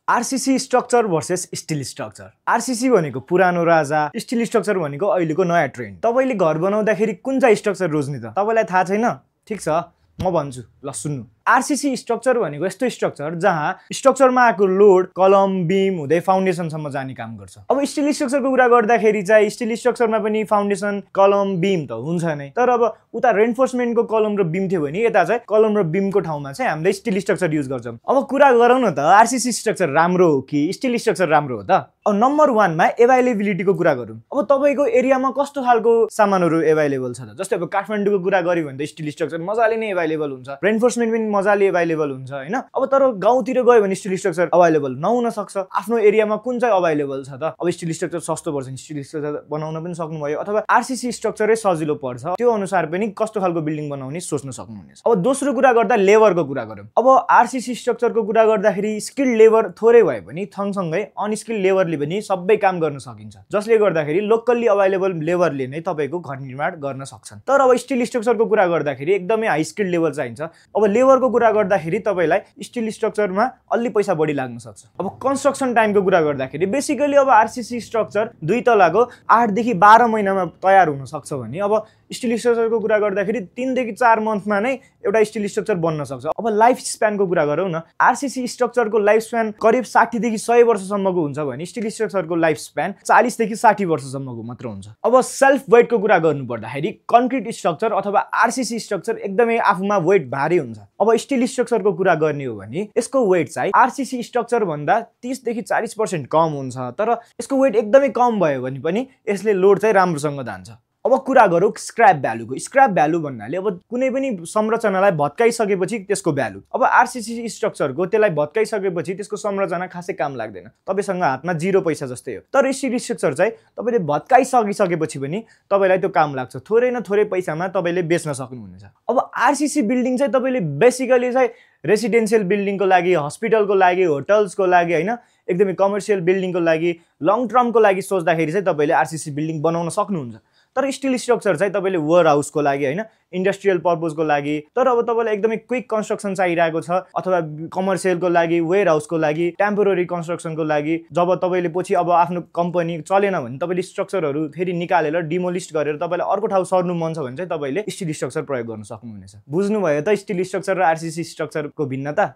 RCC structure versus still structure. RCC भनेको पुरानो राजा, still structure भनेको अहिलेको नयाँ ट्रेन्ड। तपाईले घर बनाउँदाखेरि कुन चाहिँ स्ट्रक्चर रोज्ने त? तपाईलाई थाहा छैन? ठीक छ, म भन्छु, ल सुन्नु। आरसीसी स्ट्रक्चर भनेको यस्तो स्ट्रक्चर जहाँ स्ट्रक्चरमा आएको लोड कलम बीम हुँदै फाउन्डेसनसम्म जाने काम गर्छ। अब स्टिल स्ट्रक्चरको कुरा गर्दाखेरि चाहिँ स्टिल स्ट्रक्चरमा पनि फाउन्डेसन कलम बीम त हुन्छ नै, तर अब उता रेन्फोर्समेन्टको कलम र बीम थियो भने यता चाहिँ कलम र बीमको ठाउँमा चाहिँ हामीले स्टिल स्ट्रक्चर युज गर्छौँ। अब कुरा गरौँ न त आरसीसी स्ट्रक्चर राम्रो हो कि स्टिल स्ट्रक्चर राम्रो हो त? अब नम्बर 1 मा एभाइलेबिलिटीको कुरा गरौँ। अब तपाईको एरियामा कस्तो खालको सामानहरू एभाइलेबल छ त? जस्तै अब काठमाडौँको कुरा गर्यो भने त स्टिल स्ट्रक्चर मजाले नै एभाइलेबल हुन्छ, रेन्फोर्समेन्ट पनि मजाले एभाइलेबल हुन्छ हैन। अब तर गाउँतिर गयो भने स्टिल स्ट्रक्चर अभाइलेबल नहुन सक्छ। आफ्नो एरियामा कुन चाहिँ अभाइलेबल छ त? अब स्टिल स्ट्रक्चर सस्तो पर्छ नि स्टिल स्ट्रक्चर बनाउन पनि सक्नुभयो, अथवा आरसीसी स्ट्रक्चरै सजिलो पर्छ, त्यो अनुसार पनि कस्तो खालको बिल्डिङ बनाउने सोच्न सक्नुहुनेछ। अब दोस्रो कुरा गर्दा लेबरको कुरा गरौँ। अब आरसीसी स्ट्रक्चरको कुरा गर्दाखेरि स्किल्ड लेबर थोरै भए पनि सँगसँगै अनस्किल्ड लेबरले पनि सबै काम गर्न सकिन्छ, जसले गर्दाखेरि लोकल्ली अभाइलेबल लेबरले नै तपाईको घर निर्माण गर्न सक्छन्। तर अब स्टिल स्ट्रक्चरको कुरा गर्दाखेरि एकदमै हाई स्किल्ड लेबर चाहिन्छ। अब लेबरको कुरा गर्दाखेरि तपाईलाई स्टिल स्ट्रक्चरमा अलि पैसा बढी लाग्न सक्छ। अब कन्स्ट्रक्सन टाइमको कुरा गर्दाखेरि बेसिकली अब आरसीसी स्ट्रक्चर 2 तलाको 8 देखि 12 महिनामा तयार हुन सक्छ भने अब स्टिल स्ट्रक्चरको कुरा गर्दाखेरि 3 देखि 4 मन्थमा नै एउटा स्टिल स्ट्रक्चर बन्न सक्छ। अब लाइफ स्प्यानको कुरा गरौँ न, आरसीसी स्ट्रक्चरको लाइफ स्प्यान करिब 60 देखि 100 वर्षसम्मको हुन्छ भने स्टिल स्ट्रक्चरको लाइफ स्प्यान 40 देखि 60 वर्षसम्मको मात्र हुन्छ। अब सेल्फ वेटको कुरा गर्नु पर्दाखेरि कन्क्रिट स्ट्रक्चर अथवा आरसीसी स्ट्रक्चर एकदमै आफूमा वेट भारी हुन्छ। अब स्टिल स्ट्रक्चरको कुरा गर्ने हो भने यसको वेट चाहिँ आरसीसी स्ट्रक्चर भन्दा 30 देखि 40% कम हुन्छ, तर यसको वेट एकदमै कम भयो भने पनि यसले लोड चाहिँ राम्रोसँग धान्छ। अब कुरा गरौँ स्क्रैप भ्यालुको। स्क्रैप भ्यालु भन्नाले अब कुनै पनि संरचनालाई भत्काइसकेपछि त्यसको भ्यालु। अब आरसीसी स्ट्रक्चरको त्यसलाई भत्काइसकेपछि त्यसको संरचना खासै काम लाग्दैन, तपाईसँग हातमा 0 पैसा जस्तै हो। तर स्टिल स्ट्रक्चर चाहिँ तपाईले भत्काइसकेपछि पनि तपाईलाई त्यो काम लाग्छ, थोरै न थोरै पैसामा तपाईले बेच्न सक्नुहुनेछ। अब आरसीसी बिल्डिङ चाहिँ तपाईले बेसिकली चाहिँ रेसिडेन्शियल बिल्डिङको लागि, हस्पिटलको लागि, होटल्सको लागि हैन, एकदमै कमर्सियल बिल्डिङको लागि, लङ टर्मको लागि सोच्दाखेरि चाहिँ तपाईले आरसीसी बिल्डिङ बनाउन सक्नुहुन्छ। तर स्टिल स्ट्रक्चर चाहिँ तपाईले वेयर हाउसको लागि हैन, इन्डस्ट्रियल पर्पजको लागि, तर अब तपाईलाई एकदमै क्विक कन्स्ट्रक्सन चाहिरहेको छ अथवा कमर्सियलको लागि, वेयर हाउसको लागि, टेम्पोररी कन्स्ट्रक्सनको लागि, जब तपाईले पछि अब आफ्नो कम्पनी चलेन भने तपाईले स्ट्रक्चरहरू फेरि निकालेर डिमोलिस्ट गरेर तपाईलाई अर्को ठाउँ सर्नु मन छ भने चाहिँ तपाईले स्टिल स्ट्रक्चर प्रयोग गर्न सक्नुहुनेछ। बुझ्नुभयो त स्टिल स्ट्रक्चर र आरसीसी स्ट्रक्चरको भिन्नता?